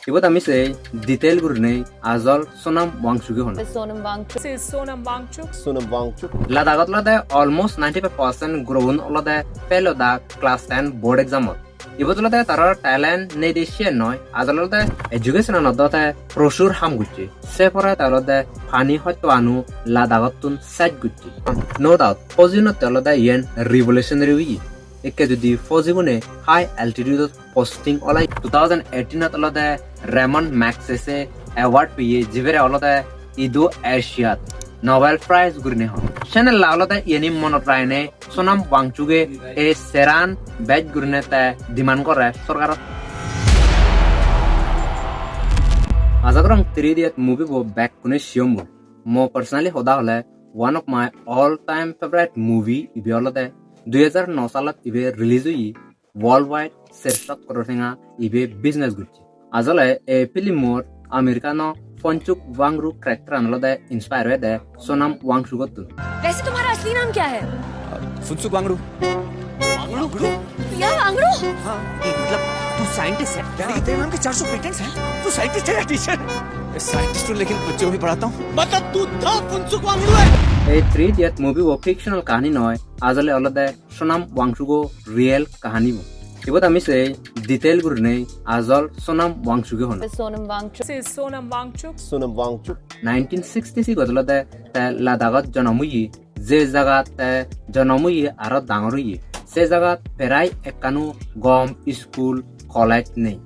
Ibot ami say detail gurne azol sonam wangchuge hon. Sonam Wangchuk. This is Sonam Wangchuk. Sonam Wangchuk. Ladagot lade almost 95% grown olade fellow da class 10 board exam. Ibot lade tarar talent ne deshian noy azolade education anodate proshur ham guchi. Se pore talade pani hotto anu ladagotun set guchi. No doubt pozino talade yen revolutionary wi. Ikke jodi fozibune high altitude posting olai 2018 atolade Raymond Magsaysay award piye jibere olade ido Asia Nobel Prize gurne hon channel la olade yeni monotraine Sonam Wangchuge e seran batch gurne ta demand kore sorkar azagrang 3D movie bo back kune shiombo mo personally hoda hole one of my all time favorite movie ibe 2009 সালত ইবে release হই worldwide সেটশট করথিঙা ইবে business Gucci আজলে এ ফিল্মর Americano ফঞ্চুক ওয়াংরু character আনলদে inspire হয়ে সোনাম ওয়াংচুক গতু वैसे तुम्हारा असली नाम क्या है? फुनसुक वांगड़ू या वांगड़ू? हाँ मतलब तू साइंटिस्ट है डैडी तेरे नाम के 400 पेटेंट्स हैं तू साइंटिस्ट है या टीचर साइंटिस्ट हूँ लेकिन बच्चों को भी पढ़ाता हूँ मतलब तू था फुनसुक वांगड़ू है এই 3D মুভি ও ফিকশনাল কাহিনী নয় আজলে অলদে সোনাম ওয়াংচুক রিয়েল কাহিনী ইবত আমি সে ডিটেইল গুরনে আজল সোনাম ওয়াংচুক হন Sonam Wangchuk. This is Sonam Wangchuk. Sonam Wangchuk. 1966 গদলতে তে লাদাগত জনমুই যে জায়গাতে জনমুই আর ডাঙরই সে জায়গাত প্রায় একানো গম স্কুল কলেজ নেই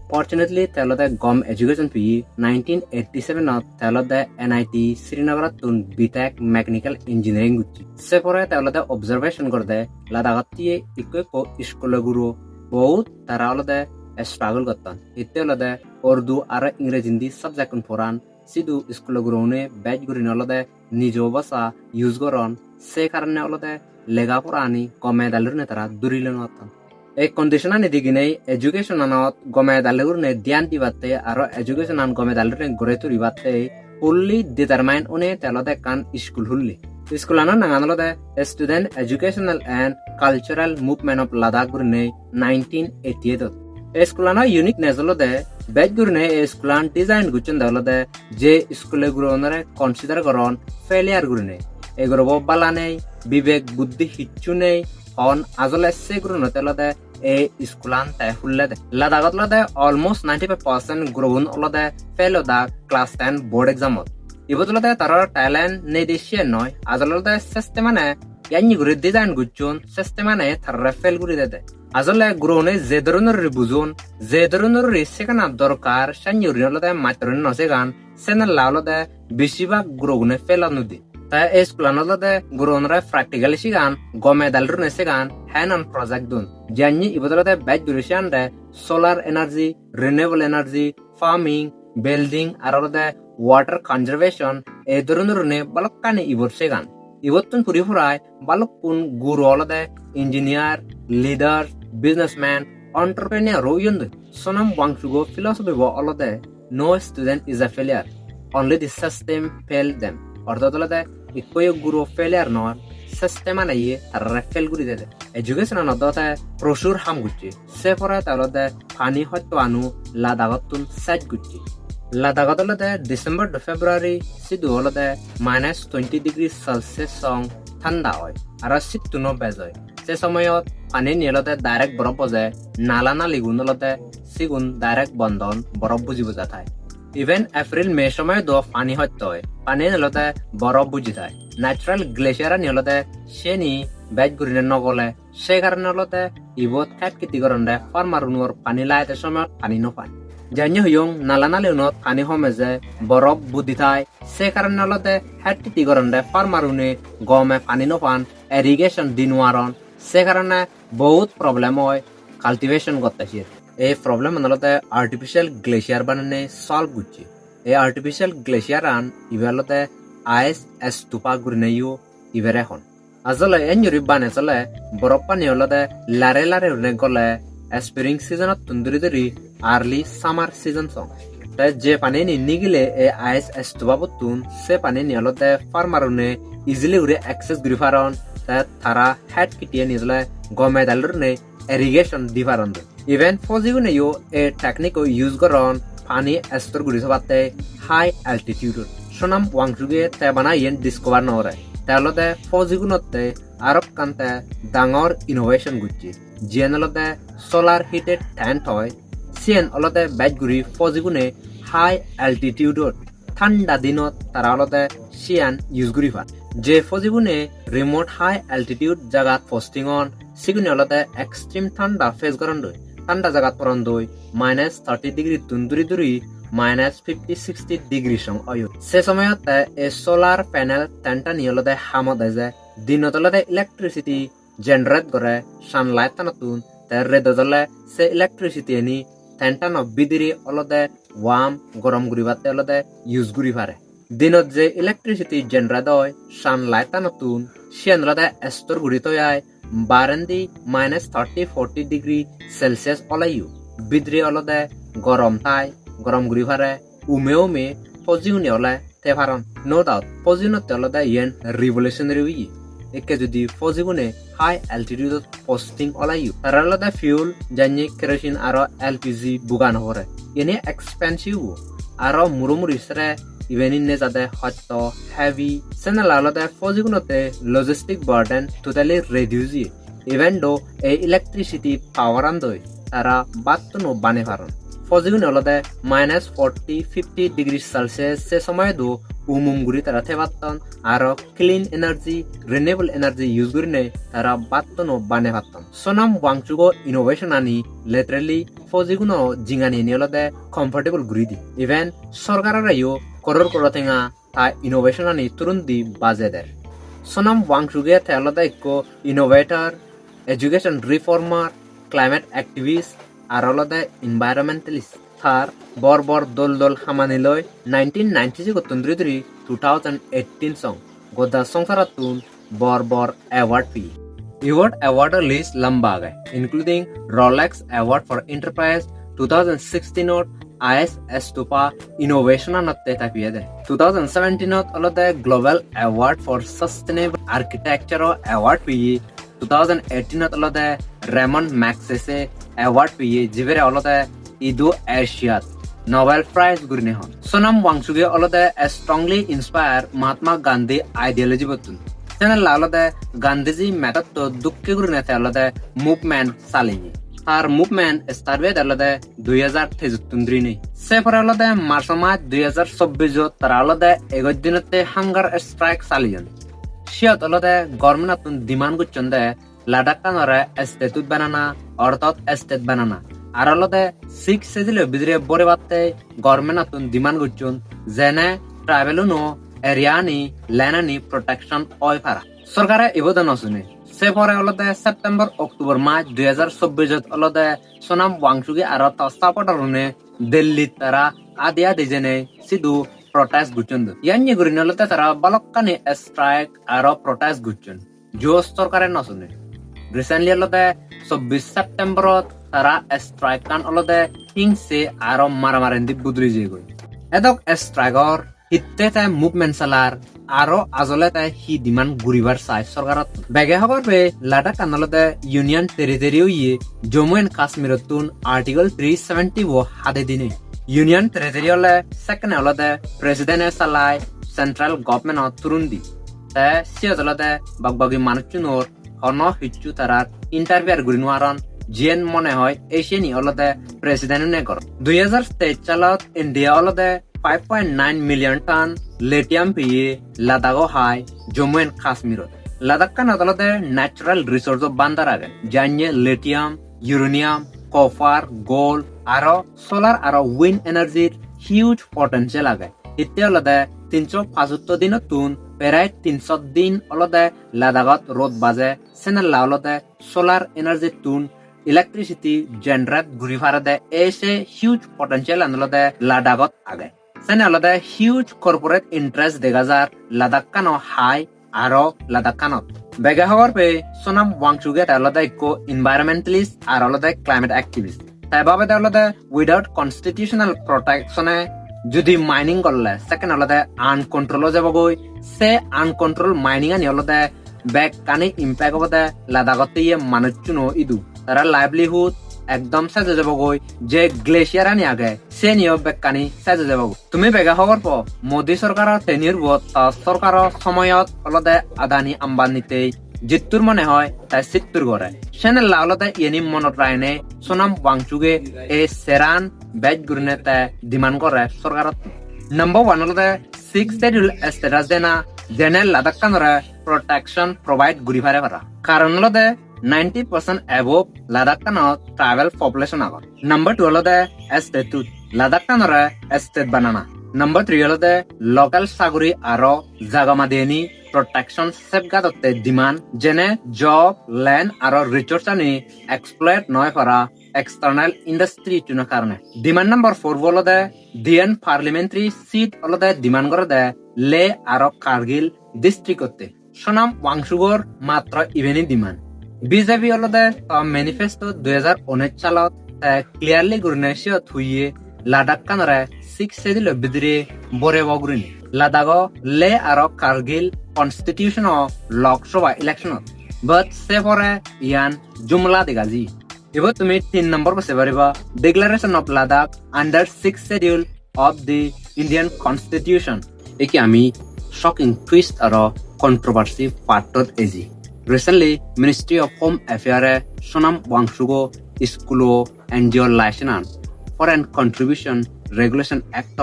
ফর্চুনেটলি তেলতে গম এডুকেশন পি 1987 তেলতে NIT শ্রীনগর তুন বিটেক মেকানিক্যাল ইঞ্জিনিয়ারিং গুচি সে পরে তেলতে অবজারভেশন করতে লাদাগতিয়ে ইকো স্কুল গুরু বহুত তারা অলতে স্ট্রাগল করতাম ইতে অলতে উর্দু আর ইংরেজি হিন্দি সাবজেক্ট পড়ান সিধু স্কুল গুরুনে ব্যাচ গুরিন অলতে নিজ ভাষা ইউজ করন সে কারণে অলতে লেখাপড়া আনি গমে দালুর তারা দূরিলেন হতাম এই কন্ডিশন আনি দিগিনে এডুকেশন আনত গমে দালুর নে ধ্যান দিবাতে আর এডুকেশন আন গমে দালুর গড়ে তুলিবাতে ফুললি ডিটারমাইন উনে তেলতে কান স্কুল হুল্লি স্কুল আনা নাঙানলতে student educational and cultural movement of Ladakh গুরিনে 1988 স্কুলানা ইউনিক নেজলতে বেজ গুরনে স্কুলান ডিজাইন গুচন দলতে যে স্কুলে গুরনরে কনসিডার করন ফেলিয়ার গুরনে এগরব বালা নেই বিবেক বুদ্ধি হিচ্ছু নেই হন আজলে সে গুরন তেলতে এ স্কুলান তে হুল্লে দে লাদাগত লতে অলমোস্ট 95% গ্রোন অলতে ফেলো দা ক্লাস 10 বোর্ড এক্সামত ইবতলতে তার ট্যালেন্ট নে দেশে নয় আজলতে সিস্টেমানে ইয়ানি গুরি ডিজাইন গুচন সিস্টেমানে তার ফেল গুরি দে আসলে গ্রহণে যে ধরনের বুঝুন যে ধরনের সেখানে দরকার সান্যতে মাত্র নসেগান সেনার লালতে বেশিরভাগ গ্রহণে ফেলানো দি তাই এই স্কুলানতে গ্রহণরে প্র্যাকটিক্যালি শিগান গমে দালর নেসেগান হ্যান্ড অন প্রজেক্ট দুন জানি ইবদলতে ব্যাচ দুরেশন রে solar energy renewable energy farming building আর ওয়াটার কনজারভেশন এই ধরনের নে বালকানে ইবর সেগান ইবতুন পুরিফুরায় বালকুন গুরু অলতে engineer leader businessman, entrepreneur, royund. Sonam Wangchugo philosophy bo olode no student is a failure. Only the system failed them. Ortodolade ikoyo guru failure no system anaye tarra fail guri dede. Education anodote proshur ham guchi. Se pore talode pani hotto anu ladagotun set guchi. Ladagatolode December to February sidu olode -20 degrees Celsius song ঠান্ডা হয় আর শীতনো base হয় সে সময়ত পানী নিলতে direct বরফ বজে নালা নালি গুণলতে সিগুণ direct বন্ধন বরফ বুজি বুজা থায় ইভেন এপ্রিল মে সময় দ পানী সত্য হয় পানী নিলতে বরফ বুজি থায় ন্যাচারাল গ্লেচিয়ার নিলতে সে নি বেজ ঘুরিনে নগলে সেই কারণে হলতে ইবত খেত খেতি করতে ফার্মার উনোর পানী লাইতে সময়ত পানী নপায় জানি হইং নালা নালি উনত পানী সমেজে বরফ বুদ্ধি থায় সে কারণে হলতে খেত খেতি করতে ফার্মার উনে গমে পানী নপান এরিগেশন দিনোয়ারন সে কারণে বহুত প্রবলেম হয় কাল্টিভেশন করতেছে এই প্রবলেম হলতে আর্টিফিশিয়াল গ্লেচিয়ার বানানে সলভ করছে এই আর্টিফিশিয়াল গ্লেচিয়ার আন ইবেলতে আইস এস্তুপা গুরনেইও ইবের এখন আসলে এঞ্জুরি বানে চলে বরফ পানি হলতে লারে লারে উনে গলে স্প্রিং সিজনত তুন্দুরি ধরি আর্লি সামার সিজন সং তাই যে পানি নিগিলে এই আইস এস্তুপা বতুন সে পানি নিহলতে ফার্মার উনে ইজিলি উড়ে অ্যাক্সেস করি পারন তারা হেড কিটিয়ে নিজলে গমে দালুর নে এরিগেশন দি পারন ইভেন ফজিগুনে ইউ এ টেকনিক ইউজ করন পানি স্তর গুড়ি সবাতে হাই অ্যালটিটিউড সোনাম ওয়াংচুগে তে বানাই ডিসকভার নরে তেলতে ফজিগুণতে আরব কান্তে ডাঙর ইনোভেশন গুজি জিয়েন অলতে সোলার হিটেড টেন্ট হয় সিয়েন অলতে বেজগুড়ি ফজিগুণে হাই অ্যালটিটিউডত ঠান্ডা দিনত তারা অলতে সিয়ান ইউজ গুড়ি পায় যে ফজিগুণে রিমোট হাই অ্যালটিটিউড জাগাত পোস্টিং অন সিগুনে অলতে এক্সট্রিম ঠান্ডা ফেস গরম দই ঠান্ডা জাগাত পরন দই -30 ডিগ্রি তুন্দুরি -50-60 ডিগ্রি সং অয়ু সে সময়তে এ সোলার প্যানেল টেন্টা নিয়লতে হামদ যে দিনতলতে ইলেকট্রিসিটি জেনারেট করে সানলাইট তানাতুন তে রেদলে সে ইলেকট্রিসিটি নি টেন্টা নবিদিরি অলতে ওয়াম গরম গুড়িবাতে অলতে ইউজ গুড়ি পারে দিনত যে ইলেকট্রিসিটি জেনারেট হয় সানলাইট তানাতুন সিয়ানলতে এস্তর গুড়ি তয়ায় বারেন্দি -30-40 ডিগ্রি সেলসিয়াস অলাইউ বিদ্রি অলতে গরম তাই গরম গুড়ি ফারে উমে ফজিউনি হলে তে ফারন নো ডাউট ফজিউনতে অলতে ইয়েন রিভলিউশনারি উই একে যদি ফজিগুনে হাই অ্যালটিটিউড পোস্টিং অলাইউ তার অলতে ফিউল জানি কেরোসিন আর এলপিজি বুগান হরে এনে এক্সপেন্সিভ আর মুরুমুরি সরে ইভেনিন নে যাতে হত্য হেভি সেনাল অলতে ফজিগুনতে logistic burden totally reduce even দো এই ইলেকট্রিসিটি পাওয়ার আন্দই তারা বাত্তনো বানে ফারন ফজিগুন অলতে -40-50 ডিগ্রি সেলসিয়াস সে সময় দো উমুমগুড়ি তারা থেবাত্তন আর clean energy renewable energy use করি নে তারা বাত্তনো বানে ফাত্তন সোনাম ওয়াংচুগো ইনোভেশন আনি লিটারালি ফজিগুন জিঙানি নিয়লতে কমফর্টেবল গুড়ি দি ইভেন সরকারের আইও করর করতেঙা তা ইনোভেশন আনি তুরুন দি বাজে দের সোনাম ওয়াংচুগে থেলতে eco innovator education reformer climate activist আর অলতে এনভায়রনমেন্টালিস্ট থার বর দল হামানিলয় 1996 তন্দ্রিদ্রি 2018 সং গোদা সংসারাতুন বর অ্যাওয়ার্ড পি অ্যাওয়ার্ড লিস্ট লম্বা গে including Rolex award for enterprise 2016 নট আইএস এস্টোপা ইনোভেশন নতে তাপিয়ে দে 2017 নট অলতে global award for sustainable architecture award পি 2018 নট অলতে রেমন্ড ম্যাগসেসে অ্যাওয়ার্ড পেয়ে জিবেরে অলতে ইদো এশিয়াত নোবেল প্রাইজ গুরিনে হন সোনাম ওয়াংচুগে অলতে strongly inspire Mahatma Gandhi ideology বতুন তেনে অলতে গান্ধীজি মেথড তো দুঃখে গুরিনে অলতে মুভমেন্ট চালিয়ে আর মুভমেন্ট স্টার্ট অলতে 2023 নেই সে পরে অলতে মার্চ মাস 2024 তারা অলতে 11 দিনতে হাঙ্গার স্ট্রাইক চালিয়েন সিয়ত অলতে গভর্নমেন্ট ডিমান্ড করছেন দে লাদাখ কানরে স্টেটুট বানানা অর্থাৎ স্টেট বানানা আর অলতে 6 সেজিলে বিদরে বরে বাতে গভর্নমেন্ট আতুন ডিমান্ড করছুন জেনে ট্রাভেলুনো এরিয়ানি ল্যানানি প্রোটেকশন অয় ফারা সরকারে ইবদন আসুনে সে পরে অলতে সেপ্টেম্বর অক্টোবর মাস 2024 অলতে সোনাম ওয়াংচুগে আর তস্তাপটারুনে দিল্লি তারা আদি জেনে সিধু প্রটেস্ট গুচুন ইয়ানি গুরিন অলতে তারা বালকানি স্ট্রাইক আর প্রটেস্ট গুচুন জোস সরকারে নসুনে রিসেন্টলি অলতে 24 সেপ্টেম্বর তারা স্ট্রাইক কান অলতে হিংসে আর মারামারেন্দি বুদরি যে গই এদক স্ট্রাইকর হিতে তাই মুভমেন্ট চালার আরো আজলে তাই হি ডিমান্ড গুরিবার চাই সরকারত বেগে খবর পে লাদাখ কানলতে ইউনিয়ন টেরিটরিও ইয়ে জম্মু এন্ড কাশ্মীরতুন আর্টিকেল 370 হাতে দিনে ইউনিয়ন টেরিটরিয়লে সেকেন্ড অলতে প্রেসিডেন্টে চালাই সেন্ট্রাল গভর্নমেন্ট তুরুন্দি তে সিয়তলতে বাগবাগি মানুষজনর হন হিচ্ছু তারার ইন্টারভিউ গুরিনোয়ারন জিয়েন মনে হয় এশিয়ানি অলতে প্রেসিডেন্ট নে কর 2023 সালত ইন্ডিয়া অলতে 5.9 মিলিয়ন টন লিথিয়াম পিয়ে লাদাখো হাই জম্মু এন্ড কাশ্মীর লাদাখ কান অলতে ন্যাচারাল রিসোর্স বান্দার আগে জানিয়ে লিথিয়াম ইউরেনিয়াম কপার গোল্ড আর সোলার আর উইন্ড এনার্জির হিউজ পটেনশিয়াল আগে ইতে অলতে 375 দিন তুন প্রায় 300 দিন অলতে লাদাখত রোদ বাজে সেনাল্লা অলতে সোলার এনার্জি তুন ইলেকট্রিসিটি জেনারেট ঘুরি ফারা দে এসে হিউজ পটেনশিয়াল আনলতে লাদাখত আগে সেনে অলতে হিউজ কর্পোরেট ইন্টারেস্ট দেখা যার লাদাখ কানো হাই আরো লাদাখ কানত বেগে হওয়ার পে সোনাম ওয়াংচুগে অলতে ইকো এনভায়রনমেন্টালিস্ট আর অলতে ক্লাইমেট অ্যাক্টিভিস্ট তাই ভাবে অলতে উইদাউট কনস্টিটিউশনাল প্রটেকশনে যদি মাইনিং করলে সেকেন্ড অলতে আনকন্ট্রোল যাব গই সে আনকন্ট্রোল মাইনিং আনি অলতে ব্যাক কানে ইম্প্যাক্ট হবতে লাদাখতে ইয়ে মানুষজনও ইদু তারা লাইভলিহুড একদম সাজে যাব গই যে গ্লেশিয়ার আনি আগে সে নিয়ে বেকানি সাজে যাব তুমি বেগা খবর প মোদী সরকারের নির্ভর সরকারের সময়ত অলদে আদানি আম্বানিতে জিত্তুর মনে হয় তাই সিত্তুর করে সেনেল্লা অলদে ইয়েনি মনত রায়নে সোনাম ওয়াংচুগে এ সেরান বেজ গুরনে তে ডিমান্ড করে সরকারত নাম্বার 1 অলদে 6 শিডিউল স্ট্যাটাস দেনা জেনারেল লাদাখ কানরে প্রোটেকশন প্রোভাইড গুরি ফারে করা কারণ অলদে 90% above Ladakh kanot travel population agon. Number 2 olode statute Ladakh kanore state banana. Number 3 olode local saguri aro jagamadieni protection safeguard otte demand jene job land aro resource ani exploit noy kora external industry tuna karone. Demand number 4 olode Dian parliamentary seat olode demand korode Le aro Kargil district otte. Sonam Wangchugor matra eveni demand. BJP অলদে manifesto 2019 সালত clearly গুরনেশিয়ত হুইয়ে লাদাখ কানরে 6 schedule বিদরে বরে বগুরিনি লাদাখ লে আর Kargil constitution Lok Sabha election but সে পরে ইয়ান জুমলা দেগাজি এবার তুমি 3 নম্বর বসে পারিবা declaration of Ladakh under 6 schedule of the Indian constitution একি আমি শকিং টুইস্ট আর কন্ট্রোভার্সি পার্টত এজি Recently, Ministry of Home Affairs Sonam Wangchugo School NGO license Foreign Contribution Regulation Act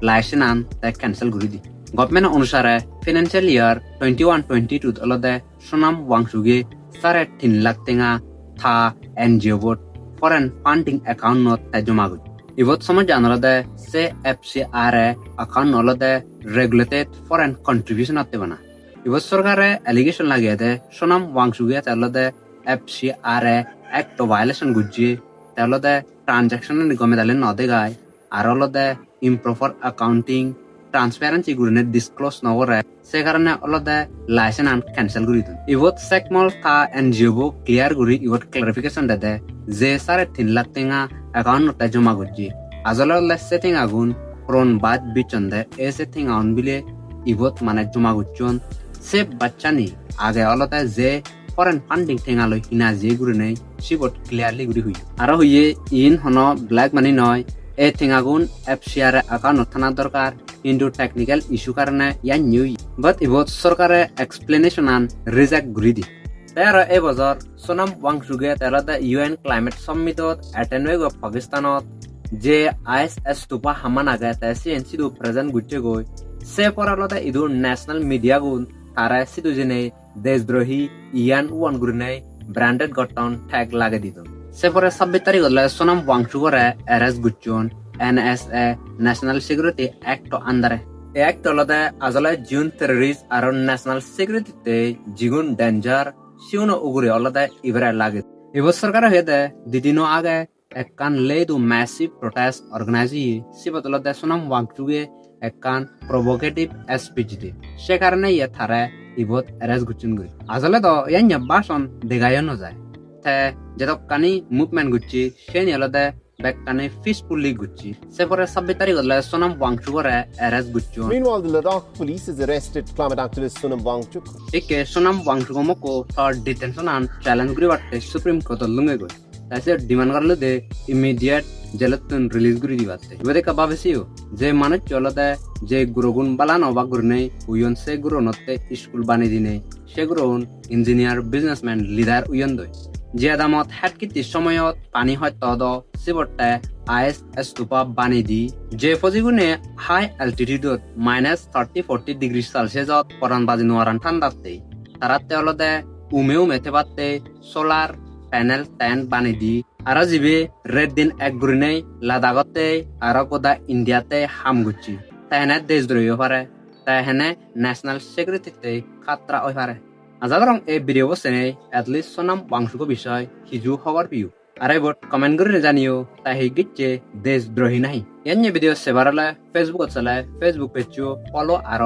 license that cancel guridi. Government অনুসারে financial year 21-22 অলদে Sonam Wangchuge 3.5 lakh টেঙা থা NGO board foreign funding account not জমা গই ইবত সময় জানলদে সে FCR account অলদে regulated foreign contribution আতে বানা ইবত সরকারে allegation লাগিয়ে দে সোনাম ওয়াংচুগে তাহলে FCR অ্যাক্ট ভায়োলেশন গুজিয়ে তাহলে ট্রানজাকশন নিগমে দালে নদে গায় আর অলদে ইমপ্রপার অ্যাকাউন্টিং ট্রান্সপারেন্সি গুরিনে ডিসক্লোজ নগরে সে কারণে অলদে লাইসেন্স ক্যান্সেল করি দিন ইবত সেকমল কা এনজিও বো ক্লিয়ার করি ইবত ক্লারিফিকেশন দে যে 3.5 লাখ টেঙা অ্যাকাউন্ট নতে জমা গুজি আজলে সেটিং আগুন প্রন বাদ বিচন্দে এ সেটিং আউন বিলে ইবত মানে জমা গুজন সে বাচ্চা নি আগে অলতে যে ফরেন ফান্ডিং ঠেঙালৈ হিনা যে গুৰি নাই সিবত ক্লিয়ারলি গুৰি হুই আর হুইয়ে ইন হন ব্ল্যাক মানি নয় এ ঠেঙাগুন FCR একাউন্ট থানা দরকার কিন্তু টেকনিক্যাল ইস্যু কারণে ইয়ান নিউ বাট ইবত সরকারে এক্সপ্লেনেশন আন রিজেক্ট গুৰি দি তার এ বছর সোনাম ওয়াংচুগে তেলতে UN ক্লাইমেট সামিটত অ্যাটেন্ড হৈ পাকিস্তানত যে ISS টোপা হামান আগে তাই CNC দু প্রেজেন্ট গুচে গই সে পরালতে ইদু ন্যাশনাল মিডিয়া গুণ তারা সিধু জেনে দেশদ্রোহী ইয়ান ওয়ান গুরিনে ব্র্যান্ডেড গটন ট্যাগ লাগে দিত সে পরে 26 তারিখ হলে সোনাম ওয়াংচুগরে অ্যারেস্ট গুচন NSA ন্যাশনাল সিকিউরিটি অ্যাক্ট আন্ডারে এই অ্যাক্ট হলতে আজলে জুন টেররিস্ট আর ন্যাশনাল সিকিউরিটিতে জিগুন ডেঞ্জার সিউনো উগুরে হলতে ইভরে লাগে এবার সরকার হয়েতে দিদিনো আগে একখান লেদু ম্যাসিভ প্রোটেস্ট অর্গানাইজি সিবতলতে সোনাম ওয়াংচুগে একখান প্রভোকেটিভ স্পিচ দি সে কারণে ইয়ে থারে ইবত এরেস গুচিন গই আসলে তো ইয়ান বাসন দেখায় ন যায় তে যেতকানি মুভমেন্ট গুচি সে নিয়লতে বেকানি পিসফুলি গুচি সে পরে 26 তারিখ হলে সোনাম ওয়াংচুগরে এরেস গুচন Meanwhile, the Ladakh police has arrested climate activist Sonam Wangchuk. একে সোনাম ওয়াংচুগমকো তার ডিটেনশন আন চ্যালেঞ্জ করি বাটে সুপ্রিম কোর্ট লুঙ্গে গই তাইছে ডিমান্ড করলে দে ইমিডিয়েট জেলতুন রিলিজ করি দিবাতে এবারে কা ভাবেছিও যে মানুষ চলতে যে গুরুগুণ বালানো বা গুরনে উয়ন সে গুরনতে স্কুল বানি দিনে সে গুরন ইঞ্জিনিয়ার বিজনেসম্যান লিডার উয়ন দই যে আদামত হেডকিতি সময়ত পানি হয় তদ সিবটে ISS টোপা বানি দি যে ফজিগুনে হাই অ্যালটিটিউডত -30-40 ডিগ্রি সেলসিয়াসত পরান বাজি নোয়ারান ঠান্ডাতে তারাতে অলদে উমেও মেতে পাতে সোলার প্যানেল টেন্ট বানি দি আর জিবে রেড দিন এক গুরিনে লাদাখতে আর কোদা ইন্ডিয়াতে হাম গুচি তাইনে দেশদ্রোহী পারে তাইনে ন্যাশনাল সিকিউরিটিতে খাতরা হই পারে আজাদরং এই ভিডিও বসেনে এটলিস্ট সোনাম ওয়াংচুগ বিষয় হিজু খবর পিউ আর এবার কমেন্ট করে জানিও তাই হিগিচ্ছে দেশদ্রোহী নাহি এনে ভিডিও সেবারলে ফেসবুক চলে ফেসবুক পেজও ফলো আর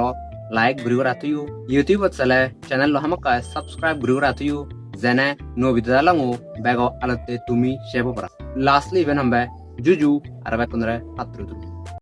লাইক ঘুরি রাতিও ইউটিউব চলে চ্যানেল হামকা সাবস্ক্রাইব ঘুরি রাতিও যেনে নো ভিডিও লাঙো বেগ আলতে তুমি সেব পারা লাস্টলি ইভেন হামবে জুজু আর বেকনরে পাত্র